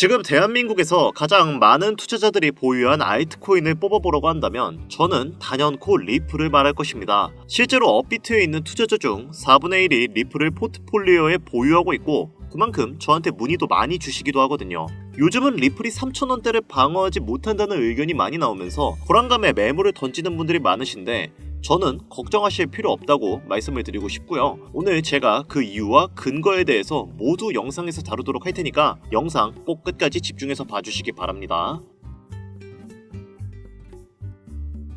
지금 대한민국에서 가장 많은 투자자들이 보유한 알트코인을 뽑아보라고 한다면 저는 단연코 리플을 말할 것입니다. 실제로 업비트에 있는 투자자 중 4분의 1이 리플을 포트폴리오에 보유하고 있고 그만큼 저한테 문의도 많이 주시기도 하거든요. 요즘은 리플이 3,000원대를 방어하지 못한다는 의견이 많이 나오면서 불안감에 매물을 던지는 분들이 많으신데 저는 걱정하실 필요 없다고 말씀을 드리고 싶고요. 오늘 제가 그 이유와 근거에 대해서 모두 영상에서 다루도록 할 테니까 영상 꼭 끝까지 집중해서 봐주시기 바랍니다.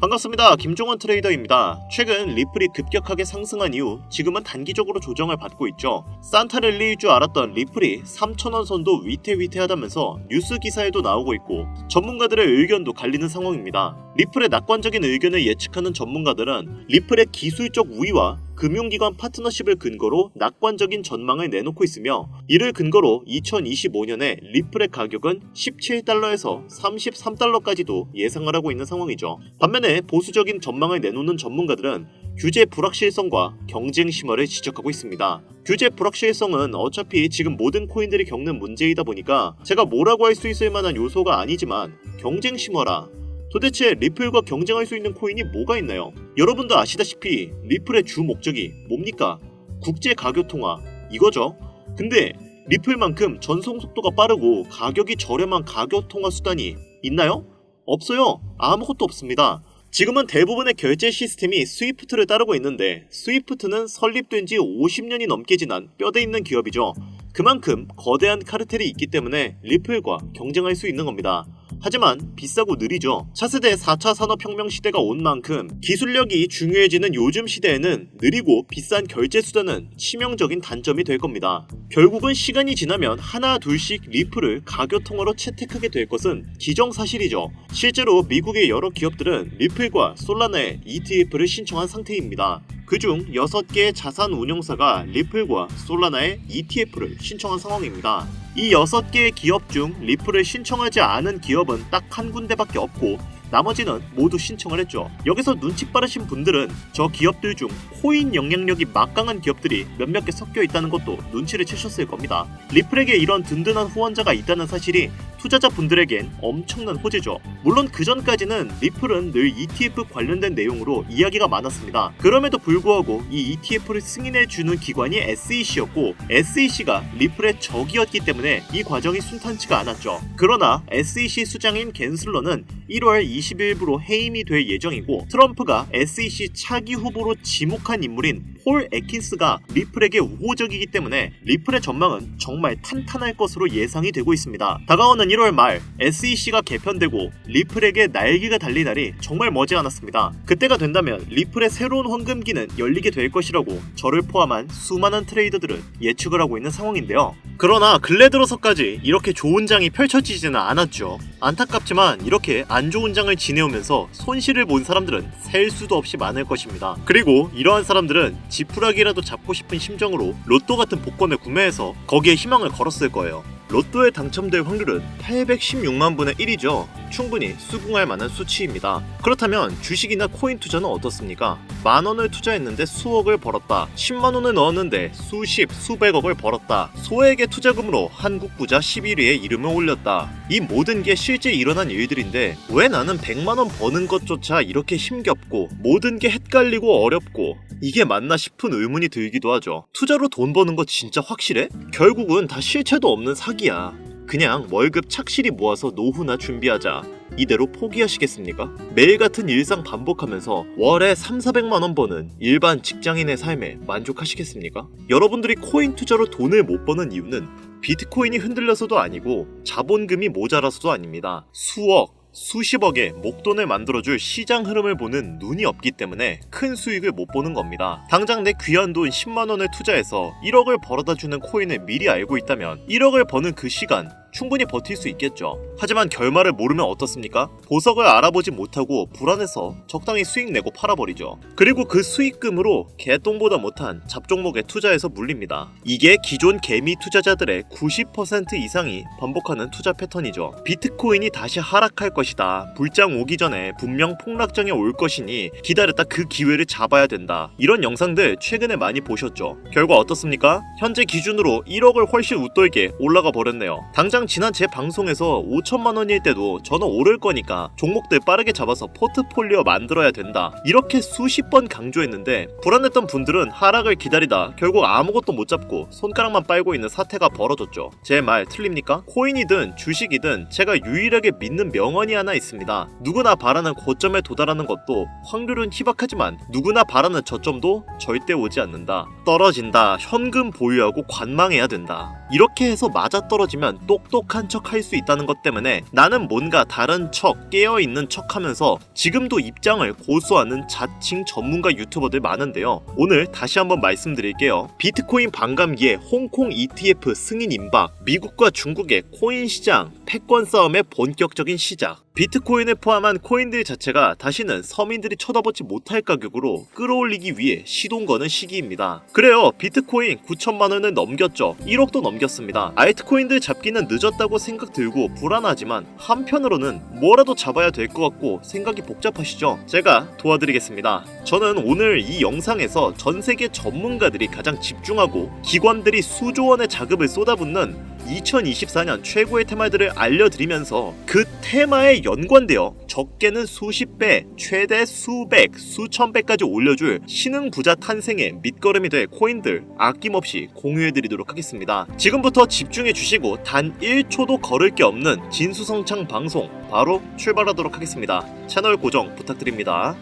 반갑습니다. 김종원 트레이더입니다. 최근 리플이 급격하게 상승한 이후 지금은 단기적으로 조정을 받고 있죠. 산타랠리일 줄 알았던 리플이 3,000원 선도 위태위태하다면서 뉴스 기사에도 나오고 있고 전문가들의 의견도 갈리는 상황입니다. 리플의 낙관적인 의견을 예측하는 전문가들은 리플의 기술적 우위와 금융기관 파트너십을 근거로 낙관적인 전망을 내놓고 있으며 이를 근거로 2025년에 리플의 가격은 17달러에서 33달러까지도 예상을 하고 있는 상황이죠. 반면에 보수적인 전망을 내놓는 전문가들은 규제 불확실성과 경쟁 심화를 지적하고 있습니다. 규제 불확실성은 어차피 지금 모든 코인들이 겪는 문제이다 보니까 제가 뭐라고 할 수 있을 만한 요소가 아니지만 경쟁 심화라. 도대체 리플과 경쟁할 수 있는 코인이 뭐가 있나요? 여러분도 아시다시피 리플의 주 목적이 뭡니까? 국제 가격 통화 이거죠. 근데 리플만큼 전송 속도가 빠르고 가격이 저렴한 가격 통화 수단이 있나요? 없어요. 아무것도 없습니다. 지금은 대부분의 결제 시스템이 스위프트를 따르고 있는데 스위프트는 설립된 지 50년이 넘게 지난 뼈대 있는 기업이죠. 그만큼 거대한 카르텔이 있기 때문에 리플과 경쟁할 수 있는 겁니다. 하지만 비싸고 느리죠. 차세대 4차 산업혁명 시대가 온 만큼 기술력이 중요해지는 요즘 시대에는 느리고 비싼 결제 수단은 치명적인 단점이 될 겁니다. 결국은 시간이 지나면 하나 둘씩 리플을 가격 통화로 채택하게 될 것은 기정사실이죠. 실제로 미국의 여러 기업들은 리플과 솔라나의 ETF를 신청한 상태입니다. 그중 6개의 자산 운용사가 리플과 솔라나의 ETF를 신청한 상황입니다. 이 6개의 기업 중 리플을 신청하지 않은 기업은 딱 한 군데밖에 없고 나머지는 모두 신청을 했죠. 여기서 눈치 빠르신 분들은 저 기업들 중 코인 영향력이 막강한 기업들이 몇몇 개 섞여 있다는 것도 눈치를 채셨을 겁니다. 리플에게 이런 든든한 후원자가 있다는 사실이 투자자분들에겐 엄청난 호재죠. 물론 그전까지는 리플은 늘 ETF 관련된 내용으로 이야기가 많았습니다. 그럼에도 불구하고 이 ETF를 승인해주는 기관이 SEC였고 SEC가 리플의 적이었기 때문에 이 과정이 순탄치가 않았죠. 그러나 SEC 수장인 갠슬러는 1월 20일부로 해임이 될 예정이고 트럼프가 SEC 차기 후보로 지목한 인물인 폴 애킨스가 리플에게 우호적이기 때문에 리플의 전망은 정말 탄탄할 것으로 예상이 되고 있습니다. 다가오는 1월 말 SEC가 개편되고 리플에게 날개가 달린 날이 정말 머지않았습니다. 그때가 된다면 리플의 새로운 황금기는 열리게 될 것이라고 저를 포함한 수많은 트레이더들은 예측을 하고 있는 상황인데요. 그러나 근래 들어서까지 이렇게 좋은 장이 펼쳐지지는 않았죠. 안타깝지만 이렇게 안 좋은 장을 지내오면서 손실을 본 사람들은 셀 수도 없이 많을 것입니다. 그리고 이러한 사람들은 지푸라기라도 잡고 싶은 심정으로 로또 같은 복권을 구매해서 거기에 희망을 걸었을 거예요. 로또에 당첨될 확률은 816만 분의 1이죠. 충분히 수긍할 만한 수치입니다. 그렇다면 주식이나 코인 투자는 어떻습니까? 만원을 투자했는데 수억을 벌었다. 10만원을 넣었는데 수십, 수백억을 벌었다. 소액의 투자금으로 한국 부자 11위에 이름을 올렸다. 이 모든 게 실제 일어난 일들인데 왜 나는 100만원 버는 것조차 이렇게 힘겹고 모든 게 헷갈리고 어렵고 이게 맞나 싶은 의문이 들기도 하죠. 투자로 돈 버는 거 진짜 확실해? 결국은 다 실체도 없는 사기야. 그냥 월급 착실히 모아서 노후나 준비하자. 이대로 포기하시겠습니까? 매일 같은 일상 반복하면서 월에 3,400만원 버는 일반 직장인의 삶에 만족하시겠습니까? 여러분들이 코인 투자로 돈을 못 버는 이유는 비트코인이 흔들려서도 아니고 자본금이 모자라서도 아닙니다. 수억, 수십억의 목돈을 만들어줄 시장 흐름을 보는 눈이 없기 때문에 큰 수익을 못 보는 겁니다. 당장 내 귀한 돈 10만원을 투자해서 1억을 벌어다주는 코인을 미리 알고 있다면 1억을 버는 그 시간 충분히 버틸 수 있겠죠. 하지만 결말을 모르면 어떻습니까? 보석을 알아보지 못하고 불안해서 적당히 수익 내고 팔아버리죠. 그리고 그 수익금으로 개똥보다 못한 잡종목에 투자해서 물립니다. 이게 기존 개미 투자자들의 90% 이상이 반복하는 투자 패턴이죠. 비트코인이 다시 하락할 것이다. 불장 오기 전에 분명 폭락장에 올 것이니 기다렸다 그 기회를 잡아야 된다. 이런 영상들 최근에 많이 보셨죠. 결과 어떻습니까? 현재 기준으로 1억을 훨씬 웃돌게 올라가 버렸네요. 당장 가장 지난 제 방송에서 5천만원일 때도 저는 오를 거니까 종목들 빠르게 잡아서 포트폴리오 만들어야 된다, 이렇게 수십 번 강조했는데 불안했던 분들은 하락을 기다리다 결국 아무것도 못 잡고 손가락만 빨고 있는 사태가 벌어졌죠. 제 말 틀립니까? 코인이든 주식이든 제가 유일하게 믿는 명언이 하나 있습니다. 누구나 바라는 고점에 도달하는 것도 확률은 희박하지만 누구나 바라는 저점도 절대 오지 않는다. 떨어진다, 현금 보유하고 관망해야 된다. 이렇게 해서 맞아떨어지면 똑똑한 척 할 수 있다는 것 때문에 나는 뭔가 다른 척, 깨어있는 척 하면서 지금도 입장을 고수하는 자칭 전문가 유튜버들 많은데요. 오늘 다시 한번 말씀드릴게요. 비트코인 반감기에 홍콩 ETF 승인 임박, 미국과 중국의 코인 시장 패권 싸움의 본격적인 시작, 비트코인을 포함한 코인들 자체가 다시는 서민들이 쳐다보지 못할 가격으로 끌어올리기 위해 시동 거는 시기입니다. 그래요, 비트코인 9천만원을 넘겼죠. 1억도 넘겼습니다. 알트코인들 잡기는 늦었다고 생각 들고 불안하지만 한편으로는 뭐라도 잡아야 될 것 같고 생각이 복잡하시죠? 제가 도와드리겠습니다. 저는 오늘 이 영상에서 전세계 전문가들이 가장 집중하고 기관들이 수조 원의 자금을 쏟아붓는 2024년 최고의 테마들을 알려드리면서 그 테마에 연관되어 적게는 수십 배, 최대 수백, 수천 배까지 올려줄 신흥 부자 탄생의 밑거름이 될 코인들 아낌없이 공유해드리도록 하겠습니다. 지금부터 집중해 주시고 단 1초도 거를 게 없는 진수성찬 방송 바로 출발하도록 하겠습니다. 채널 고정 부탁드립니다.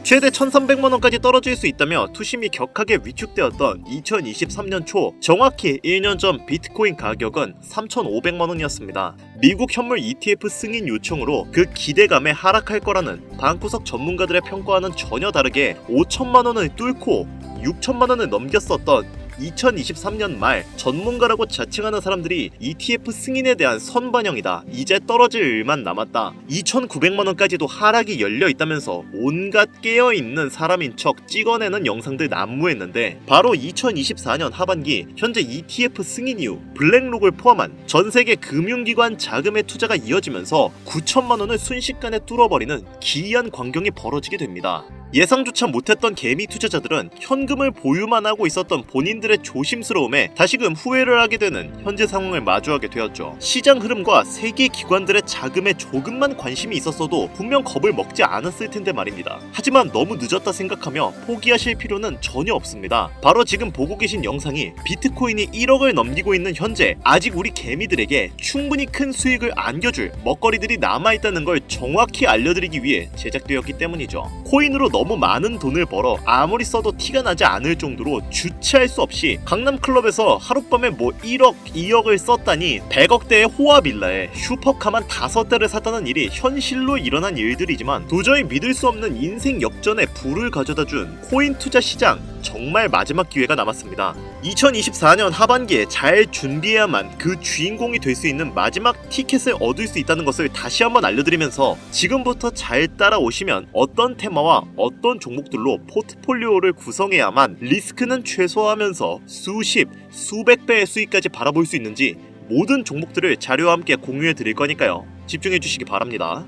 최대 1,300만원까지 떨어질 수 있다며 투심이 격하게 위축되었던 2023년 초, 정확히 1년 전 비트코인 가격은 3,500만원이었습니다. 미국 현물 ETF 승인 요청으로 그 기대감에 하락할 거라는 방구석 전문가들의 평가와는 전혀 다르게 5천만원을 뚫고 6천만원을 넘겼었던 2023년 말, 전문가라고 자칭하는 사람들이 ETF 승인에 대한 선반영이다, 이제 떨어질 일만 남았다, 2,900만원까지도 하락이 열려있다면서 온갖 깨어있는 사람인 척 찍어내는 영상들 난무했는데 바로 2024년 하반기 현재 ETF 승인 이후 블랙록을 포함한 전세계 금융기관 자금의 투자가 이어지면서 9천만원을 순식간에 뚫어버리는 기이한 광경이 벌어지게 됩니다. 예상조차 못했던 개미 투자자들은 현금을 보유만 하고 있었던 본인들의 조심스러움에 다시금 후회를 하게 되는 현재 상황을 마주하게 되었죠. 시장 흐름과 세계 기관들의 자금에 조금만 관심이 있었어도 분명 겁을 먹지 않았을 텐데 말입니다. 하지만 너무 늦었다 생각하며 포기하실 필요는 전혀 없습니다. 바로 지금 보고 계신 영상이 비트코인이 1억을 넘기고 있는 현재 아직 우리 개미들에게 충분히 큰 수익을 안겨줄 먹거리들이 남아있다는 걸 정확히 알려드리기 위해 제작되었기 때문이죠. 코인으로 너무 많은 돈을 벌어 아무리 써도 티가 나지 않을 정도로 주체할 수 없이 강남클럽에서 하룻밤에 1억, 2억을 썼다니 100억대의 호화빌라에 슈퍼카만 5대를 샀다는 일이 현실로 일어난 일들이지만 도저히 믿을 수 없는 인생 역전에 불을 가져다준 코인 투자 시장, 정말 마지막 기회가 남았습니다. 2024년 하반기에 잘 준비해야만 그 주인공이 될 수 있는 마지막 티켓을 얻을 수 있다는 것을 다시 한번 알려드리면서 지금부터 잘 따라오시면 어떤 테마와 어떤 종목들로 포트폴리오를 구성해야만 리스크는 최소화하면서 수십, 수백 배의 수익까지 바라볼 수 있는지 모든 종목들을 자료와 함께 공유해 드릴 거니까요. 집중해 주시기 바랍니다.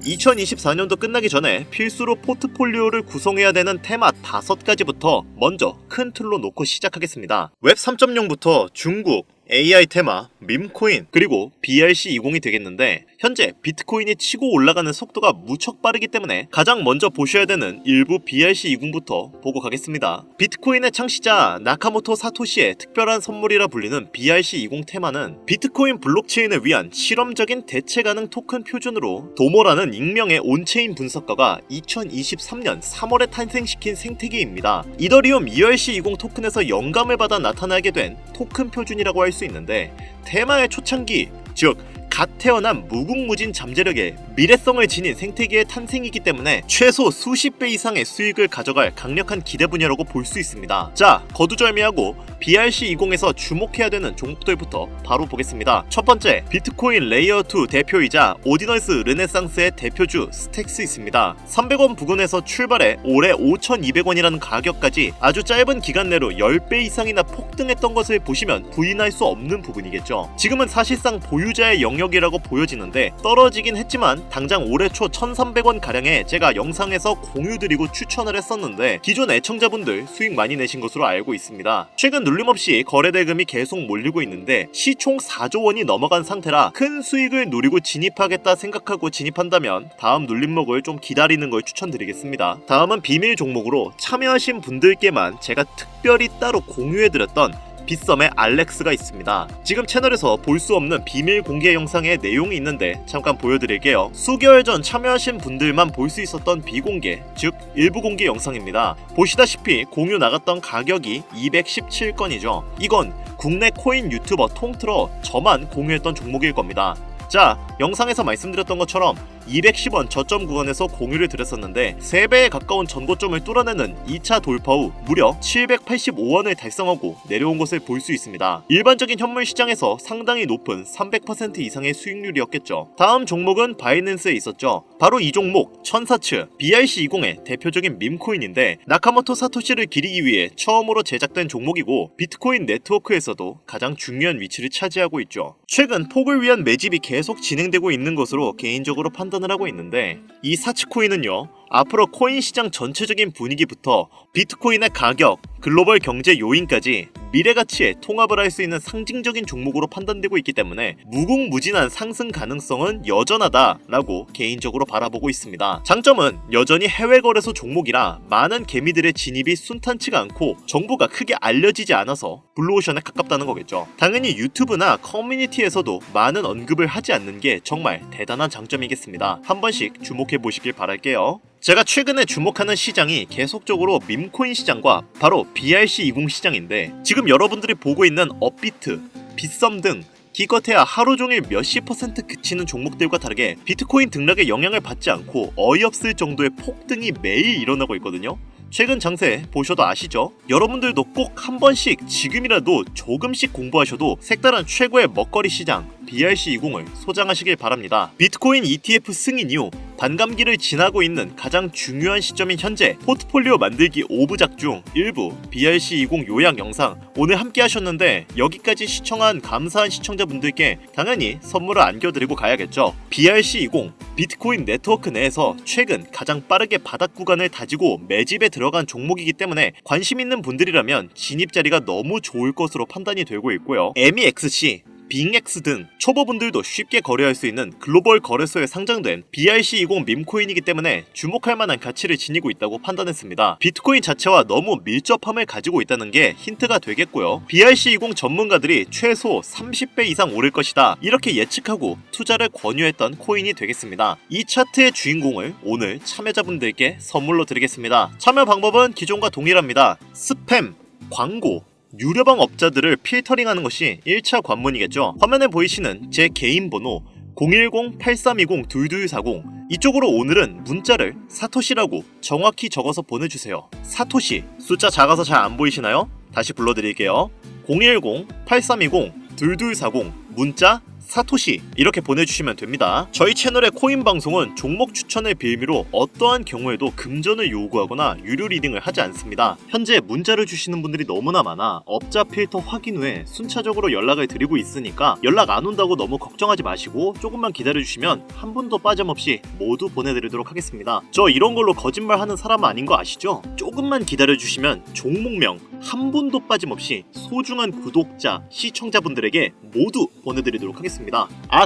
2024년도 끝나기 전에 필수로 포트폴리오를 구성해야 되는 테마 5가지부터 먼저 큰 틀로 놓고 시작하겠습니다. 웹 3.0부터 중국, AI 테마, 밈코인, 그리고 BRC20이 되겠는데 현재 비트코인이 치고 올라가는 속도가 무척 빠르기 때문에 가장 먼저 보셔야 되는 일부 BRC20부터 보고 가겠습니다. 비트코인의 창시자 나카모토 사토시의 특별한 선물이라 불리는 BRC20 테마는 비트코인 블록체인을 위한 실험적인 대체 가능 토큰 표준으로 도모라는 익명의 온체인 분석가가 2023년 3월에 탄생시킨 생태계입니다. 이더리움 ERC20 토큰에서 영감을 받아 나타나게 된 토큰 표준이라고 할 수 있는데 테마의 초창기, 즉 갓 태어난 무궁무진 잠재력에 미래성을 지닌 생태계의 탄생이기 때문에 최소 수십 배 이상의 수익을 가져갈 강력한 기대 분야라고 볼 수 있습니다. 자, 거두절미하고 BRC20에서 주목해야 되는 종목들부터 바로 보겠습니다. 첫 번째, 비트코인 레이어2 대표이자 오디너스 르네상스의 대표주 스택스 있습니다. 300원 부근에서 출발해 올해 5,200원이라는 가격까지 아주 짧은 기간 내로 10배 이상이나 폭등했던 것을 보시면 부인할 수 없는 부분이겠죠. 지금은 사실상 보유자의 영역이라고 보여지는데 떨어지긴 했지만 당장 올해 초 1,300원 가량에 제가 영상에서 공유드리고 추천을 했었는데 기존 애청자분들 수익 많이 내신 것으로 알고 있습니다. 최근 눌림없이 거래대금이 계속 몰리고 있는데 시총 4조 원이 넘어간 상태라 큰 수익을 노리고 진입하겠다 생각하고 진입한다면 다음 눌림목을 좀 기다리는 걸 추천드리겠습니다. 다음은 비밀 종목으로 참여하신 분들께만 제가 특별히 따로 공유해드렸던 빗썸의 알렉스가 있습니다. 지금 채널에서 볼 수 없는 비밀 공개 영상의 내용이 있는데 잠깐 보여드릴게요. 수개월 전 참여하신 분들만 볼 수 있었던 비공개, 즉 일부 공개 영상입니다. 보시다시피 공유 나갔던 가격이 217건이죠. 이건 국내 코인 유튜버 통틀어 저만 공유했던 종목일 겁니다. 자, 영상에서 말씀드렸던 것처럼 210원 저점 구간에서 공유를 드렸었는데 3배에 가까운 전고점을 뚫어내는 2차 돌파 후 무려 785원을 달성하고 내려온 것을 볼 수 있습니다. 일반적인 현물 시장에서 상당히 높은 300% 이상의 수익률이었겠죠. 다음 종목은 바이낸스에 있었죠. 바로 이 종목 천사츠 BRC20의 대표적인 밈코인인데 나카모토 사토시를 기리기 위해 처음으로 제작된 종목이고 비트코인 네트워크에서도 가장 중요한 위치를 차지하고 있죠. 최근 폭을 위한 매집이 계속 진행되고 있는 것으로 개인적으로 판단을 하고 있는데 이 사치코인은요, 앞으로 코인 시장 전체적인 분위기부터 비트코인의 가격, 글로벌 경제 요인까지 미래 가치에 통합을 할 수 있는 상징적인 종목으로 판단되고 있기 때문에 무궁무진한 상승 가능성은 여전하다라고 개인적으로 바라보고 있습니다. 장점은 여전히 해외 거래소 종목이라 많은 개미들의 진입이 순탄치가 않고 정보가 크게 알려지지 않아서 블루오션에 가깝다는 거겠죠. 당연히 유튜브나 커뮤니티에서도 많은 언급을 하지 않는 게 정말 대단한 장점이겠습니다. 한 번씩 주목해 보시길 바랄게요. 제가 최근에 주목하는 시장이 계속적으로 밈코인 시장과 바로 BRC20 시장인데 지금 여러분들이 보고 있는 업비트, 빗썸 등 기껏해야 하루 종일 몇십 % 그치는 종목들과 다르게 비트코인 등락에 영향을 받지 않고 어이없을 정도의 폭등이 매일 일어나고 있거든요. 최근 장세 보셔도 아시죠? 여러분들도 꼭 한 번씩 지금이라도 조금씩 공부하셔도 색다른 최고의 먹거리 시장 BRC20을 소장하시길 바랍니다. 비트코인 ETF 승인 이후 반감기를 지나고 있는 가장 중요한 시점인 현재 포트폴리오 만들기 5부작 중 일부 BRC20 요약 영상 오늘 함께 하셨는데 여기까지 시청한 감사한 시청자분들께 당연히 선물을 안겨드리고 가야겠죠. BRC20 비트코인 네트워크 내에서 최근 가장 빠르게 바닥 구간을 다지고 매집에 들어간 종목이기 때문에 관심 있는 분들이라면 진입 자리가 너무 좋을 것으로 판단이 되고 있고요. MEXC 빙엑스 등 초보분들도 쉽게 거래할 수 있는 글로벌 거래소에 상장된 BRC20 밈코인이기 때문에 주목할 만한 가치를 지니고 있다고 판단했습니다. 비트코인 자체와 너무 밀접함을 가지고 있다는 게 힌트가 되겠고요. BRC20 전문가들이 최소 30배 이상 오를 것이다 이렇게 예측하고 투자를 권유했던 코인이 되겠습니다. 이 차트의 주인공을 오늘 참여자분들께 선물로 드리겠습니다. 참여 방법은 기존과 동일합니다. 스팸, 광고, 유료방 업자들을 필터링하는 것이 1차 관문이겠죠. 화면에 보이시는 제 개인 번호 010-8320-2240 이쪽으로 오늘은 문자를 사토시라고 정확히 적어서 보내주세요. 사토시 숫자 작아서 잘 안 보이시나요? 다시 불러드릴게요. 010-8320-2240 문자 사토시 이렇게 보내주시면 됩니다. 저희 채널의 코인 방송은 종목 추천을 빌미로 어떠한 경우에도 금전을 요구하거나 유료 리딩을 하지 않습니다. 현재 문자를 주시는 분들이 너무나 많아 업자 필터 확인 후에 순차적으로 연락을 드리고 있으니까 연락 안 온다고 너무 걱정하지 마시고 조금만 기다려주시면 한 분도 빠짐없이 모두 보내드리도록 하겠습니다. 저 이런 걸로 거짓말하는 사람 아닌 거 아시죠? 조금만 기다려주시면 종목명 한 분도 빠짐없이 소중한 구독자, 시청자분들에게 모두 보내드리도록 하겠습니다.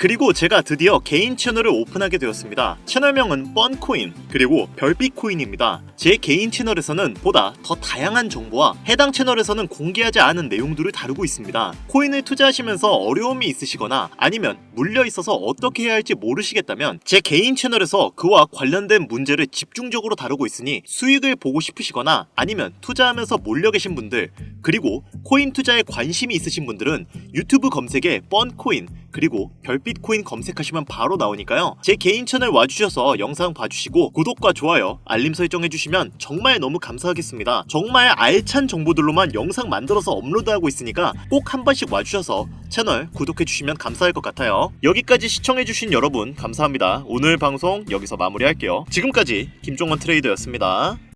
그리고 제가 드디어 개인 채널을 오픈하게 되었습니다. 채널명은 뻔코인 그리고 별빛코인입니다. 제 개인 채널에서는 보다 더 다양한 정보와 해당 채널에서는 공개하지 않은 내용들을 다루고 있습니다. 코인을 투자하시면서 어려움이 있으시거나 아니면 물려있어서 어떻게 해야 할지 모르시겠다면 제 개인 채널에서 그와 관련된 문제를 집중적으로 다루고 있으니 수익을 보고 싶으시거나 아니면 투자하면서 몰려 계신 분들 그리고 코인 투자에 관심이 있으신 분들은 유튜브 검색에 뻔코인 그리고 별빛코인 검색하시면 바로 나오니까요. 제 개인 채널 와주셔서 영상 봐주시고 구독과 좋아요, 알림 설정해주시면 정말 너무 감사하겠습니다. 정말 알찬 정보들로만 영상 만들어서 업로드하고 있으니까 꼭 한 번씩 와주셔서 채널 구독해주시면 감사할 것 같아요. 여기까지 시청해주신 여러분 감사합니다. 오늘 방송 여기서 마무리할게요. 지금까지 김종원 트레이더였습니다.